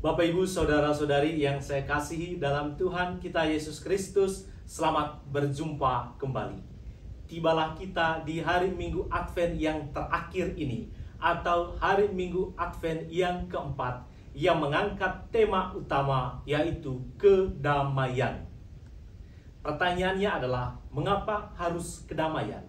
Bapak Ibu Saudara-saudari yang saya kasihi dalam Tuhan kita Yesus Kristus, selamat berjumpa kembali. Tibalah kita di hari Minggu Advent yang terakhir ini, atau hari Minggu Advent yang keempat, yang mengangkat tema utama yaitu kedamaian. Pertanyaannya adalah, mengapa harus kedamaian?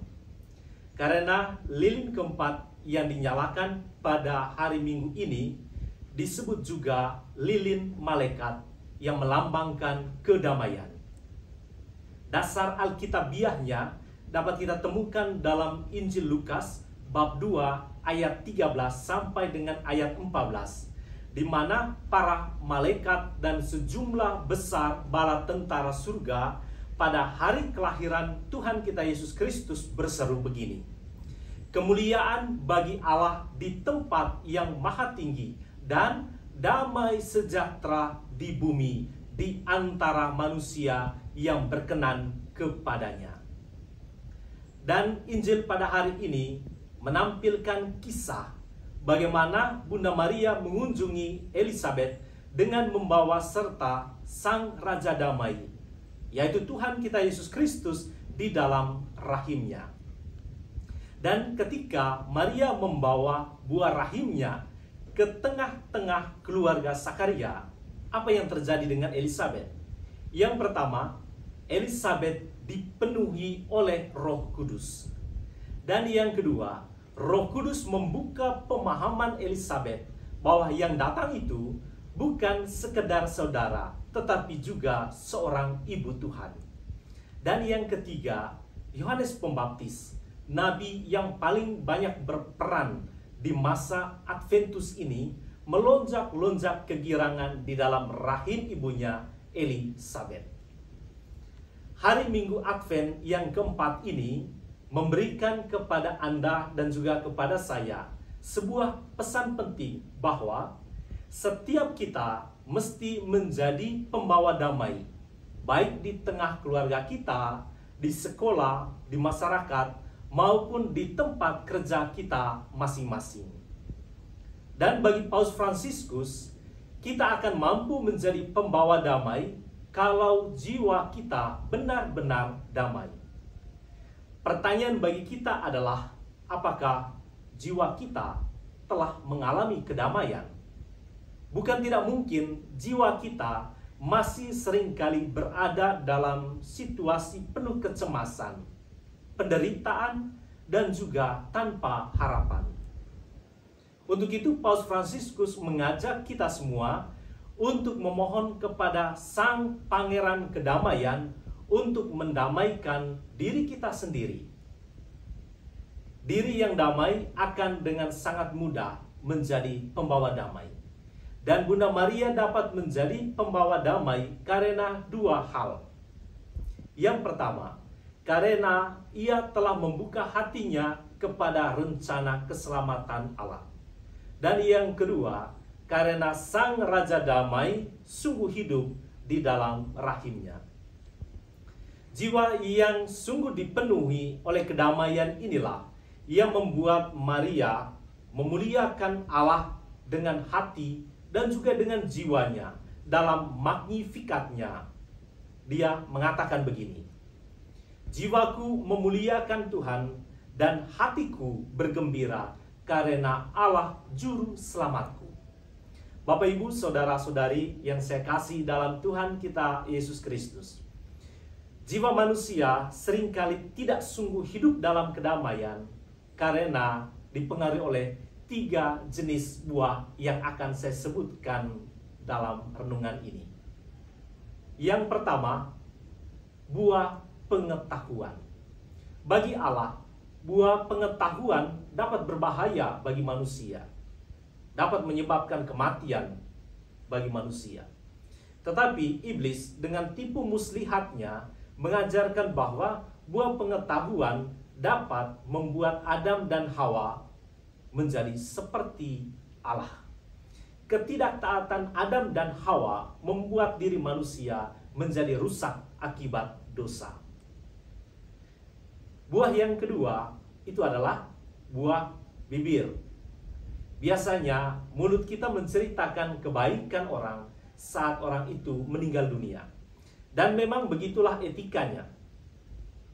Karena lilin keempat yang dinyalakan pada hari Minggu ini disebut juga lilin malaikat yang melambangkan kedamaian. Dasar Alkitabiahnya dapat kita temukan dalam Injil Lukas bab 2 ayat 13 sampai dengan ayat 14, di mana para malaikat dan sejumlah besar bala tentara surga pada hari kelahiran Tuhan kita Yesus Kristus berseru begini: kemuliaan bagi Allah di tempat yang maha tinggi, dan damai sejahtera di bumi di antara manusia yang berkenan kepadanya. Dan Injil pada hari ini menampilkan kisah bagaimana Bunda Maria mengunjungi Elizabeth dengan membawa serta Sang Raja Damai, yaitu Tuhan kita Yesus Kristus di dalam rahimnya. Dan ketika Maria membawa buah rahimnya ke tengah-tengah keluarga Sakaria, apa yang terjadi dengan Elizabeth? Yang pertama, Elizabeth dipenuhi oleh Roh Kudus. Dan yang kedua, Roh Kudus membuka pemahaman Elizabeth bahwa yang datang itu bukan sekedar saudara, tetapi juga seorang ibu Tuhan. Dan yang ketiga, Yohanes Pembaptis, nabi yang paling banyak berperan di masa Adventus ini, melonjak-lonjak kegirangan di dalam rahim ibunya Elizabeth. Hari Minggu Advent yang keempat ini memberikan kepada Anda dan juga kepada saya sebuah pesan penting bahwa setiap kita mesti menjadi pembawa damai, baik di tengah keluarga kita, di sekolah, di masyarakat, maupun di tempat kerja kita masing-masing. Dan bagi Paus Fransiskus, kita akan mampu menjadi pembawa damai kalau jiwa kita benar-benar damai. Pertanyaan bagi kita adalah, apakah jiwa kita telah mengalami kedamaian? Bukan tidak mungkin jiwa kita masih seringkali berada dalam situasi penuh kecemasan, penderitaan, dan juga tanpa harapan. Untuk itu Paus Fransiskus mengajak kita semua untuk memohon kepada Sang Pangeran Kedamaian untuk mendamaikan diri kita sendiri. Diri yang damai akan dengan sangat mudah menjadi pembawa damai. Dan Bunda Maria dapat menjadi pembawa damai karena dua hal. Yang pertama, karena ia telah membuka hatinya kepada rencana keselamatan Allah. Dan yang kedua, karena Sang Raja Damai sungguh hidup di dalam rahimnya. Jiwa yang sungguh dipenuhi oleh kedamaian inilah yang membuat Maria memuliakan Allah dengan hati dan juga dengan jiwanya. Dalam Magnificatnya, dia mengatakan begini: jiwaku memuliakan Tuhan dan hatiku bergembira karena Allah juru selamatku. Bapak Ibu Saudara-saudari yang saya kasih dalam Tuhan kita Yesus Kristus, jiwa manusia seringkali tidak sungguh hidup dalam kedamaian karena dipengaruhi oleh 3 jenis buah yang akan saya sebutkan dalam renungan ini. Yang pertama, buah pengetahuan. Bagi Allah, buah pengetahuan dapat berbahaya bagi manusia, dapat menyebabkan kematian bagi manusia. Tetapi iblis dengan tipu muslihatnya mengajarkan bahwa buah pengetahuan dapat membuat Adam dan Hawa menjadi seperti Allah. Ketidaktaatan Adam dan Hawa membuat diri manusia menjadi rusak akibat dosa. Buah yang kedua itu adalah buah bibir. biasanya mulut kita menceritakan kebaikan orang saat orang itu meninggal dunia. Dan memang begitulah etikanya.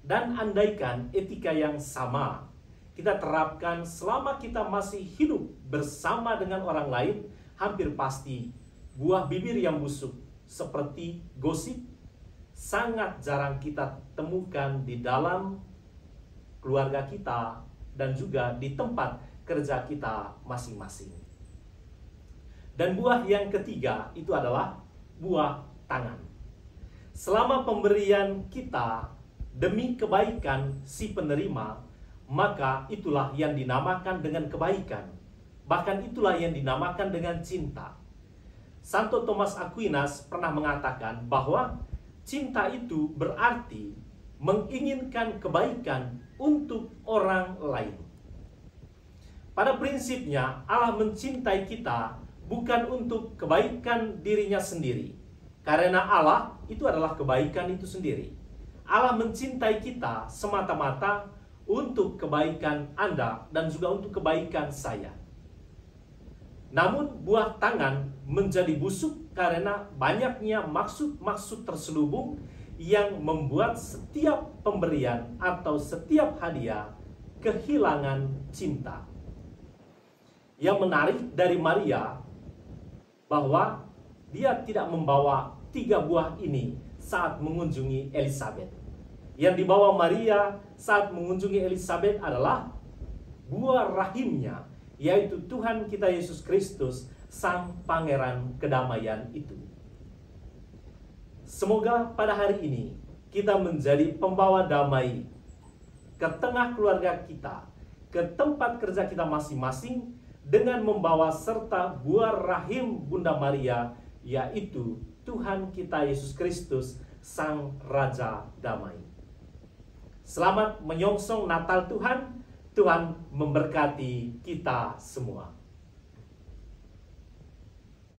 Dan andaikan etika yang sama kita terapkan selama kita masih hidup bersama dengan orang lain, hampir pasti buah bibir yang busuk seperti gosip sangat jarang kita temukan di dalam keluarga kita dan juga di tempat kerja kita masing-masing. Dan buah yang ketiga itu adalah buah tangan. Selama pemberian kita demi kebaikan si penerima, maka itulah yang dinamakan dengan kebaikan. Bahkan itulah yang dinamakan dengan cinta. Santo Thomas Aquinas pernah mengatakan bahwa cinta itu berarti menginginkan kebaikan untuk orang lain. Pada prinsipnya Allah mencintai kita bukan untuk kebaikan dirinya sendiri. Karena Allah itu adalah kebaikan itu sendiri. Allah mencintai kita semata-mata untuk kebaikan Anda dan juga untuk kebaikan saya. Namun buah tangan menjadi busuk karena banyaknya maksud-maksud terselubung yang membuat setiap pemberian atau setiap hadiah kehilangan cinta. Yang menarik dari Maria bahwa dia tidak membawa 3 buah ini saat mengunjungi Elizabeth. Yang dibawa Maria saat mengunjungi Elizabeth adalah buah rahimnya, yaitu Tuhan kita Yesus Kristus, Sang Pangeran Kedamaian itu. Semoga pada hari ini kita menjadi pembawa damai ke tengah keluarga kita, ke tempat kerja kita masing-masing, dengan membawa serta buah rahim Bunda Maria, yaitu Tuhan kita Yesus Kristus, Sang Raja Damai. Selamat menyongsong Natal Tuhan. Tuhan memberkati kita semua.